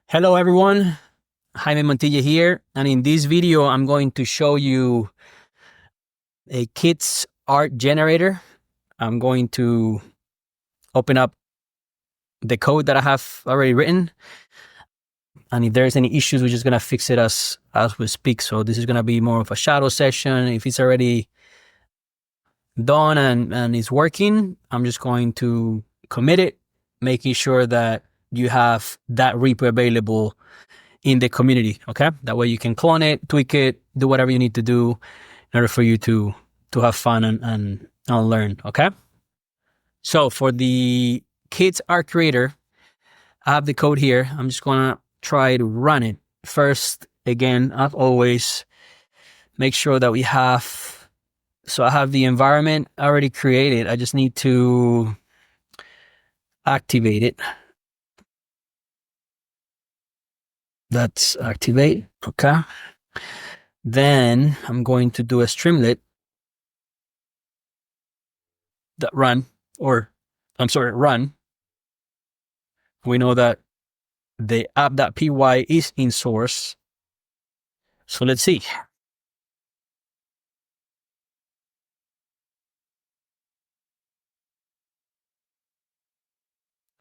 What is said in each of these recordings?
Hello everyone, Jaime Montilla here, and in this video I'm going to show you a kid's art generator. I'm going to open up the code that I have already written, and if there's any issues we're just going to fix it as we speak. So this is going to be more of a shadow session. If it's already done and it's working, I'm just going to commit it, making sure that you have that repo available in the community. Okay, that way you can clone it, tweak it, do whatever you need to do in order for you to have fun and learn. Okay, so for the kids art creator, I have the code here. I'm just gonna try to run it first. Again, as always, make sure that we have, so I have the environment already created. I just need to activate it. Let's activate. Okay, then I'm going to do a Streamlit that run. We know that the app.py is in source. So let's see.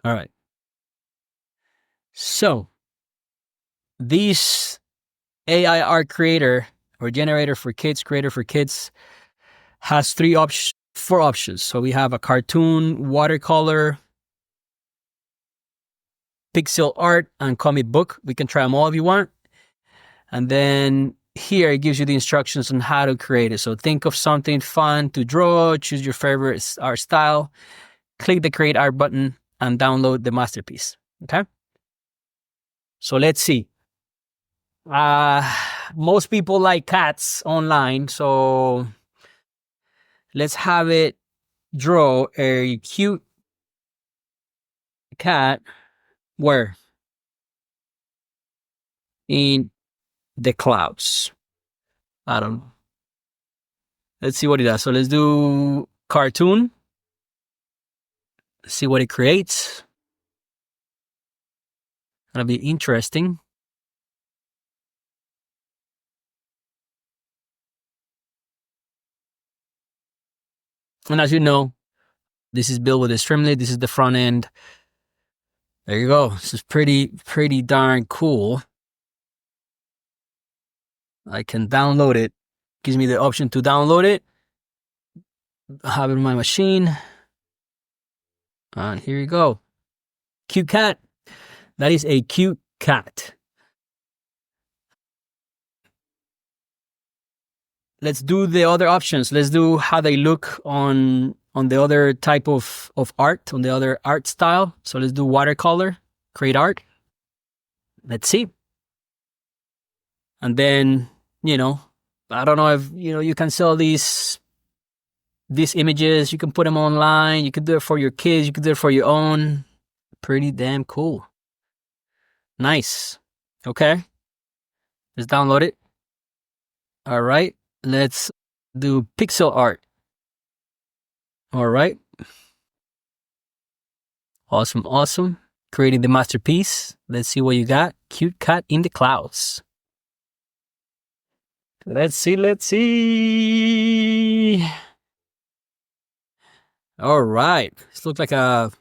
All right. So this AI art creator or generator for kids, creator for kids, has four options. So we have a cartoon, watercolor, pixel art, and comic book. We can try them all if you want. And then here it gives you the instructions on how to create it. So think of something fun to draw, choose your favorite art style, click the create art button, and download the masterpiece. Okay. So let's see. Most people like cats online, so let's have it draw a cute cat where? In the clouds. I don't know. Let's see what it does. So let's do cartoon. See what it creates. Gonna be interesting. And as you know, this is built with a Streamlit. This is the front end. There you go. This is pretty darn cool. I can download it. Gives me the option to download it. I have it on my machine. And here you go. Cute cat. That is a cute cat. Let's do the other options. Let's do how they look on the other type of art, on the other art style. So let's do watercolor, create art. Let's see. And then, I don't know if, you can sell these images. You can put them online. You could do it for your kids. You could do it for your own. Pretty damn cool. Nice. Okay. Let's download it. All right. Let's do pixel art. All right. Awesome. Creating the masterpiece. Let's see what you got. Cute cat in the clouds. Let's see. All right. This looks like a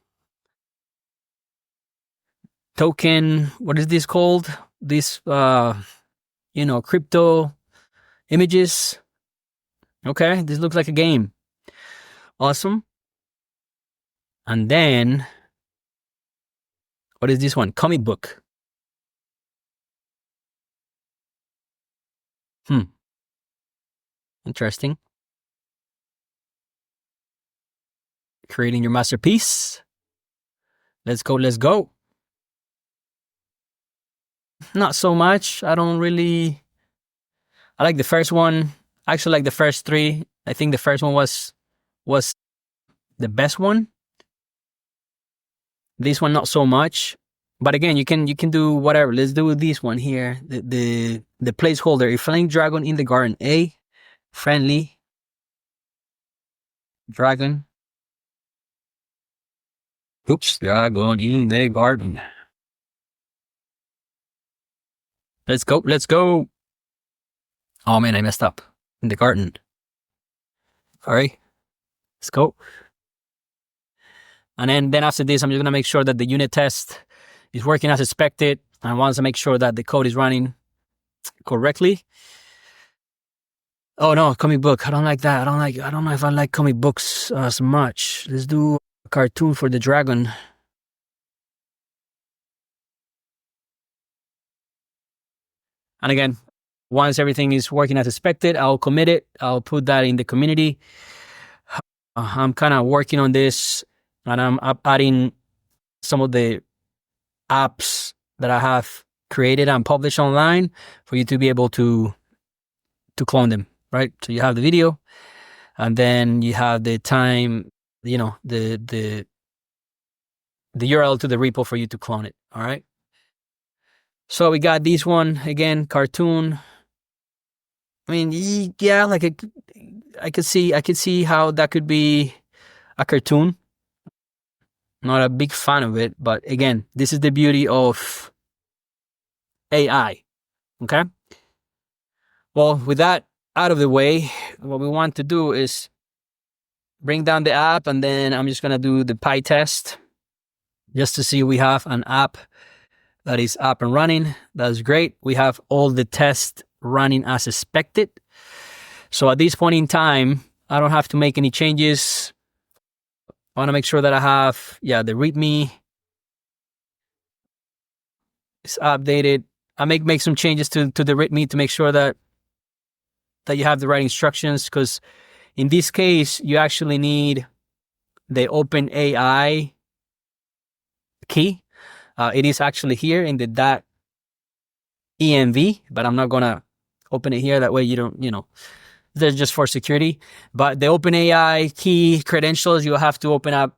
token. What is this called? This, crypto images. Okay. This looks like a game. Awesome. And then, what is this one? Comic book. Interesting. Creating your masterpiece. Let's go. Not so much. I like the first one. I actually like the first three. I think the first one was the best one. This one not so much. But again, you can do whatever. Let's do this one here. The placeholder. A flying dragon in the garden. A friendly dragon. Oops, dragon in the garden. Let's go. Let's go. Oh man, I messed up in the garden. All right. Let's go. And then after this, I'm just going to make sure that the unit test is working as expected. And once I make sure that the code is running correctly. Oh no, comic book. I don't like that. I don't know if I like comic books as much. Let's do a cartoon for the dragon. And again, once everything is working as expected, I'll commit it. I'll put that in the community. I'm kind of working on this, and I'm adding some of the apps that I have created and published online for you to be able to clone them, right? So you have the video, and then you have the time, the URL to the repo for you to clone it. All right. So we got this one again, cartoon. I mean, yeah, like I could see how that could be a cartoon. Not a big fan of it, but again, this is the beauty of AI. Okay. Well, with that out of the way, what we want to do is bring down the app, and then I'm just going to do the PI test just to see we have an app that is up and running. That's great. We have all the tests running as expected. So at this point in time, I don't have to make any changes. I want to make sure that I have, the README is updated. I make some changes to the README to make sure that you have the right instructions, because in this case, you actually need the OpenAI key. It is actually here in the .env, but I'm not going to open it here. That way you don't, they're just for security. But the OpenAI key credentials, you have to open up.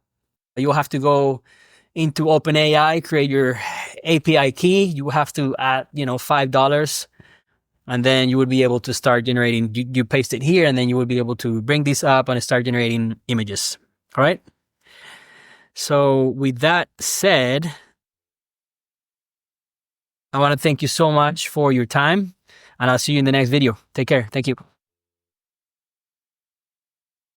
You have to go into OpenAI, create your API key. You have to add, $5. And then you would be able to start generating. You paste it here, and then you would be able to bring this up and start generating images. All right. So with that said, I want to thank you so much for your time, and I'll see you in the next video. Take care. Thank you.